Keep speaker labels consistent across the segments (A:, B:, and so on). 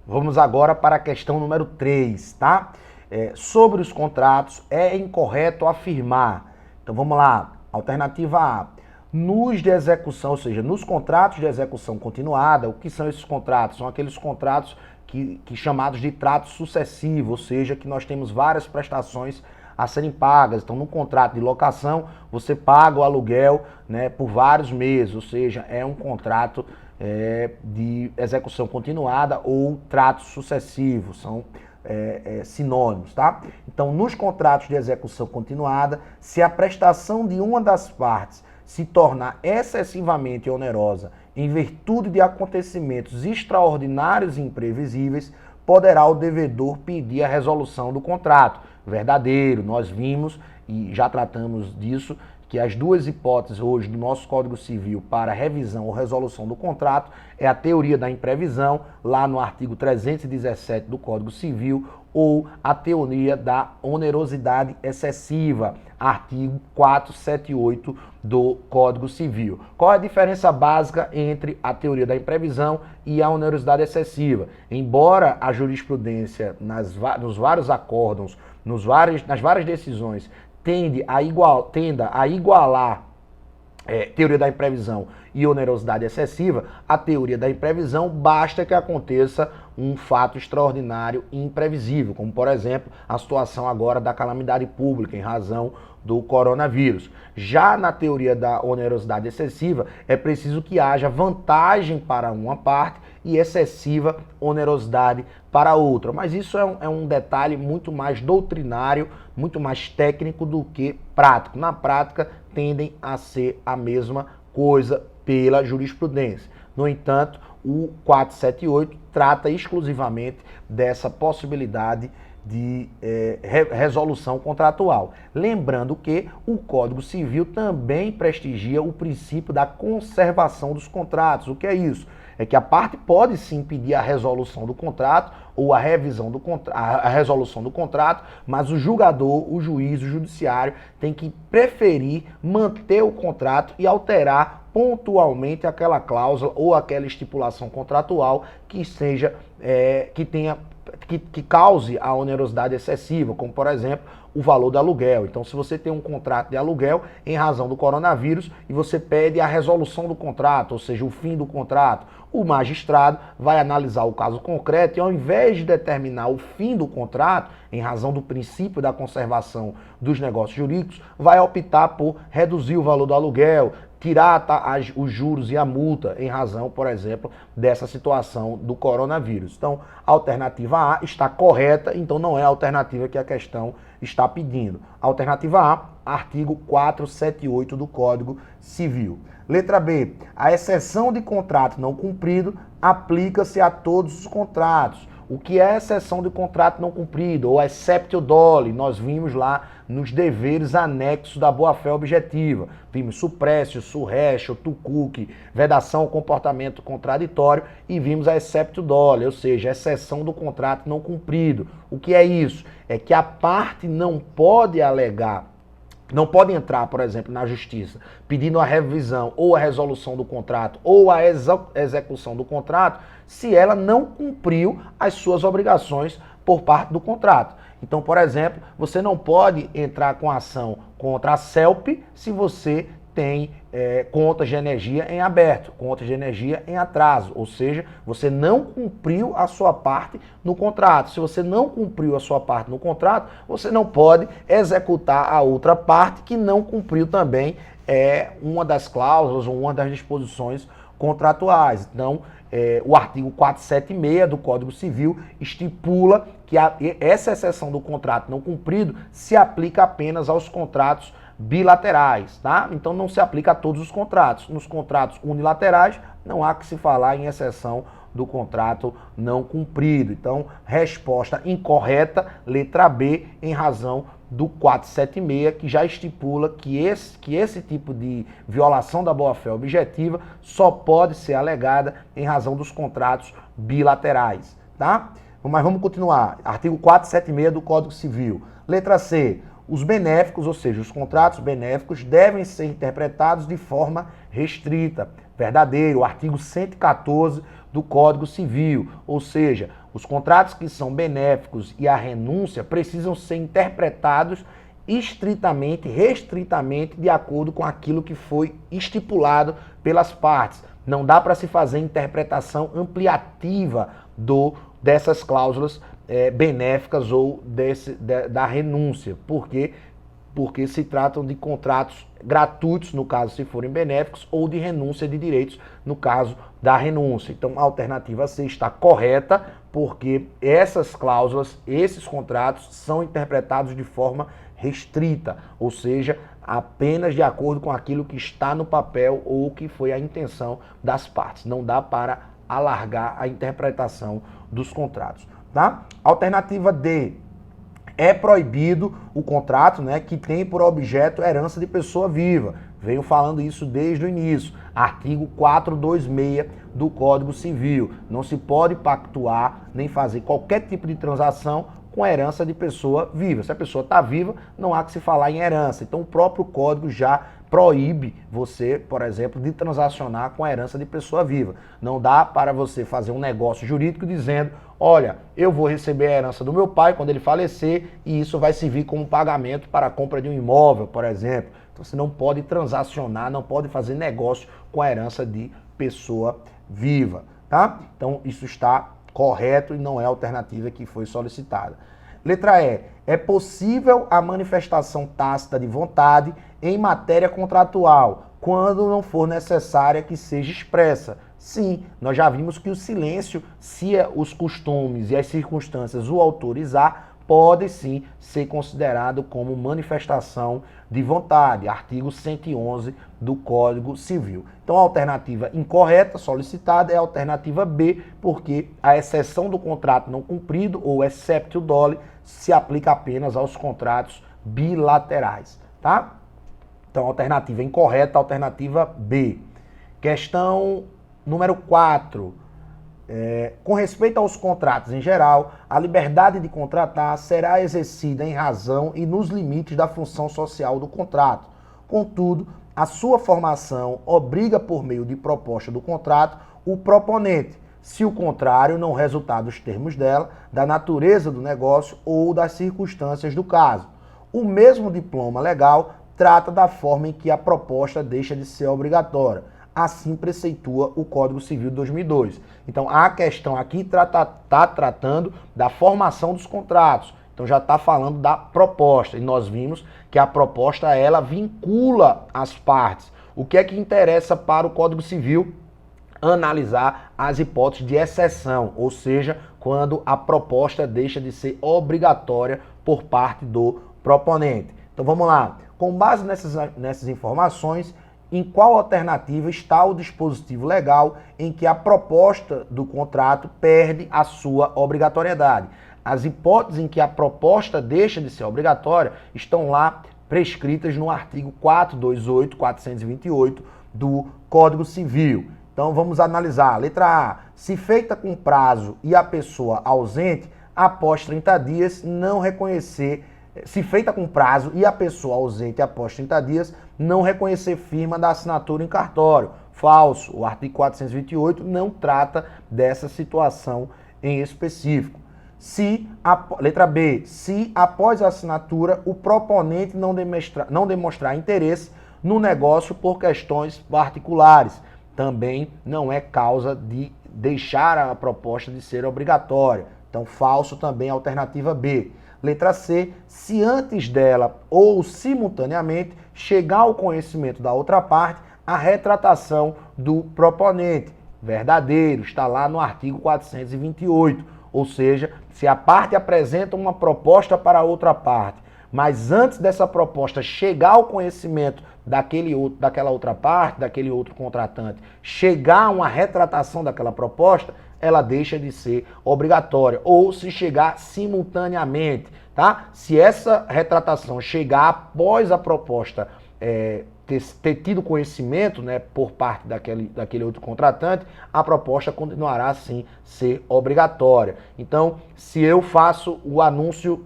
A: Vamos agora para a questão número 3, tá? Sobre os contratos, é incorreto afirmar. Então vamos lá, alternativa A. Nos de execução, ou seja, nos contratos de execução continuada, o que são esses contratos? São aqueles contratos que chamados de trato sucessivo, ou seja, que nós temos várias prestações a serem pagas. Então, no contrato de locação, você paga o aluguel, né, por vários meses, ou seja, é um contrato de execução continuada ou trato sucessivo, são sinônimos, tá? Então, nos contratos de execução continuada, se a prestação de uma das partes se tornar excessivamente onerosa em virtude de acontecimentos extraordinários e imprevisíveis, poderá o devedor pedir a resolução do contrato. Verdadeiro, nós vimos e já tratamos disso, que as duas hipóteses hoje do nosso Código Civil para revisão ou resolução do contrato é a teoria da imprevisão, lá no artigo 317 do Código Civil, ou a teoria da onerosidade excessiva, artigo 478 do Código Civil. Qual é a diferença básica entre a teoria da imprevisão e a onerosidade excessiva? Embora a jurisprudência nos vários acórdãos, nas várias decisões, tenda a igualar teoria da imprevisão e onerosidade excessiva, a teoria da imprevisão basta que aconteça um fato extraordinário e imprevisível, como por exemplo a situação agora da calamidade pública em razão do coronavírus. Já na teoria da onerosidade excessiva, é preciso que haja vantagem para uma parte e excessiva onerosidade para outra. Mas isso é um detalhe muito mais doutrinário, muito mais técnico do que prático. Na prática, tendem a ser a mesma coisa pela jurisprudência. No entanto, o 478 trata exclusivamente dessa possibilidade de resolução contratual. Lembrando que o Código Civil também prestigia o princípio da conservação dos contratos. O que é isso? É que a parte pode sim pedir a resolução do contrato ou a revisão do a resolução do contrato, mas o julgador, o juiz, o judiciário tem que preferir manter o contrato e alterar pontualmente aquela cláusula ou aquela estipulação contratual que seja que cause a onerosidade excessiva, como por exemplo o valor do aluguel. Então, se você tem um contrato de aluguel em razão do coronavírus e você pede a resolução do contrato, ou seja, o fim do contrato, o magistrado vai analisar o caso concreto e, ao invés de determinar o fim do contrato, em razão do princípio da conservação dos negócios jurídicos, vai optar por reduzir o valor do aluguel, tirar os juros e a multa em razão, por exemplo, dessa situação do coronavírus. Então, a alternativa A está correta, então não é a alternativa que a questão está pedindo. Alternativa A, artigo 478 do Código Civil. Letra B, a exceção de contrato não cumprido aplica-se a todos os contratos. O que é exceção de contrato não cumprido, ou exceptio doli, nós vimos lá nos deveres anexos da boa-fé objetiva. Vimos suprécio, surrexo, tucuque, vedação ao comportamento contraditório e vimos a exceptio doli, ou seja, exceção do contrato não cumprido. O que é isso? É que a parte não pode alegar, não pode entrar, por exemplo, na justiça pedindo a revisão ou a resolução do contrato ou a execução do contrato se ela não cumpriu as suas obrigações por parte do contrato. Então, por exemplo, você não pode entrar com ação contra a CELP se você tem contas de energia em aberto, contas de energia em atraso, ou seja, você não cumpriu a sua parte no contrato. Se você não cumpriu a sua parte no contrato, você não pode executar a outra parte que não cumpriu também uma das cláusulas ou uma das disposições contratuais. Então, o artigo 476 do Código Civil estipula que essa exceção do contrato não cumprido se aplica apenas aos contratos bilaterais, tá? Então não se aplica a todos os contratos. Nos contratos unilaterais não há que se falar em exceção do contrato não cumprido. Então, resposta incorreta, letra B, em razão do 476, que já estipula que esse tipo de violação da boa-fé objetiva só pode ser alegada em razão dos contratos bilaterais, tá? Mas vamos continuar. Artigo 476 do Código Civil. Letra C. Os benéficos, ou seja, os contratos benéficos, devem ser interpretados de forma restrita. Verdadeiro. Artigo 114 do Código Civil. Ou seja, Os contratos que são benéficos e a renúncia precisam ser interpretados estritamente, restritamente, de acordo com aquilo que foi estipulado pelas partes. Não dá para se fazer interpretação ampliativa dessas cláusulas benéficas ou da renúncia. Por quê? Porque se tratam de contratos gratuitos, no caso, se forem benéficos, ou de renúncia de direitos, no caso da renúncia. Então, a alternativa C está correta, porque essas cláusulas, esses contratos, são interpretados de forma restrita, ou seja, apenas de acordo com aquilo que está no papel ou que foi a intenção das partes. Não dá para alargar a interpretação dos contratos, tá? Alternativa D. É proibido o contrato, né, que tem por objeto herança de pessoa viva. Venho falando isso desde o início. Artigo 426 do Código Civil. Não se pode pactuar nem fazer qualquer tipo de transação com a herança de pessoa viva. Se a pessoa está viva, não há que se falar em herança. Então o próprio Código já proíbe você, por exemplo, de transacionar com a herança de pessoa viva. Não dá para você fazer um negócio jurídico dizendo: olha, eu vou receber a herança do meu pai quando ele falecer e isso vai servir como pagamento para a compra de um imóvel, por exemplo. Então você não pode transacionar, não pode fazer negócio com a herança de pessoa viva, tá? Então isso está correto e não é a alternativa que foi solicitada. Letra E. É possível a manifestação tácita de vontade em matéria contratual, quando não for necessária que seja expressa. Sim, nós já vimos que o silêncio, se os costumes e as circunstâncias o autorizar, pode sim ser considerado como manifestação de vontade. Artigo 111 do Código Civil. Então a alternativa incorreta solicitada é a alternativa B, porque a exceção do contrato não cumprido, ou exceptio doli, se aplica apenas aos contratos bilaterais, tá? Então a alternativa incorreta, a alternativa B. Questão número 4. Com respeito aos contratos em geral, a liberdade de contratar será exercida em razão e nos limites da função social do contrato. Contudo, a sua formação obriga, por meio de proposta do contrato, o proponente, se o contrário não resultar dos termos dela, da natureza do negócio ou das circunstâncias do caso. O mesmo diploma legal trata da forma em que a proposta deixa de ser obrigatória. Assim preceitua o Código Civil de 2002. Então, a questão aqui está tratando da formação dos contratos. Então, já está falando da proposta. E nós vimos que a proposta, ela vincula as partes. O que é que interessa para o Código Civil? Analisar as hipóteses de exceção, ou seja, quando a proposta deixa de ser obrigatória por parte do proponente. Então, vamos lá. Com base nessas informações, em qual alternativa está o dispositivo legal em que a proposta do contrato perde a sua obrigatoriedade? As hipóteses em que a proposta deixa de ser obrigatória estão lá prescritas no artigo 428, 428 do Código Civil. Então vamos analisar. Letra A. Se feita com prazo e a pessoa ausente, após 30 dias não reconhecer. Se feita com prazo e a pessoa ausente após 30 dias não reconhecer firma da assinatura em cartório. Falso. O artigo 428 não trata dessa situação em específico. Letra B. Se após a assinatura o proponente não demonstrar interesse no negócio por questões particulares, também não é causa de deixar a proposta de ser obrigatória. Então, falso também, alternativa B. Letra C, se antes dela ou simultaneamente chegar ao conhecimento da outra parte a retratação do proponente. Verdadeiro, está lá no artigo 428. Ou seja, se a parte apresenta uma proposta para a outra parte, mas antes dessa proposta chegar ao conhecimento daquela outra parte, daquele outro contratante, chegar a uma retratação daquela proposta, ela deixa de ser obrigatória, ou se chegar simultaneamente, tá? Se essa retratação chegar após a proposta ter tido conhecimento, né, por parte daquele outro contratante, a proposta continuará assim ser obrigatória. Então, se eu faço o anúncio,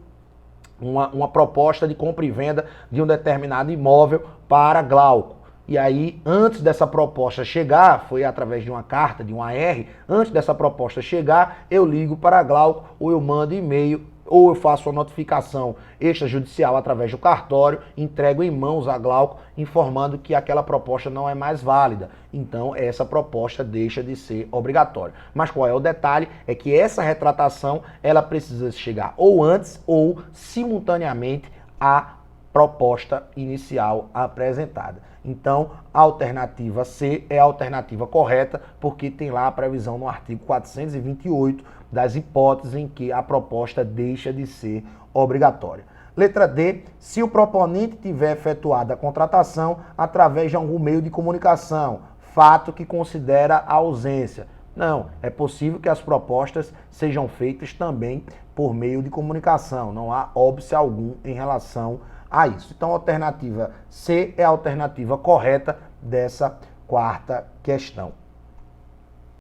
A: uma proposta de compra e venda de um determinado imóvel para Glauco, e aí antes dessa proposta chegar, foi através de uma carta, de um AR, antes dessa proposta chegar, eu ligo para a Glauco ou eu mando e-mail ou eu faço uma notificação extrajudicial através do cartório, entrego em mãos a Glauco, informando que aquela proposta não é mais válida. Então, essa proposta deixa de ser obrigatória. Mas qual é o detalhe? É que essa retratação, ela precisa chegar ou antes ou simultaneamente à proposta inicial apresentada. Então, a alternativa C é a alternativa correta, porque tem lá a previsão no artigo 428 das hipóteses em que a proposta deixa de ser obrigatória. Letra D, se o proponente tiver efetuado a contratação através de algum meio de comunicação, fato que considera a ausência. Não, é possível que as propostas sejam feitas também por meio de comunicação, não há óbice algum em relação a isso. Então, a alternativa C é a alternativa correta dessa quarta questão.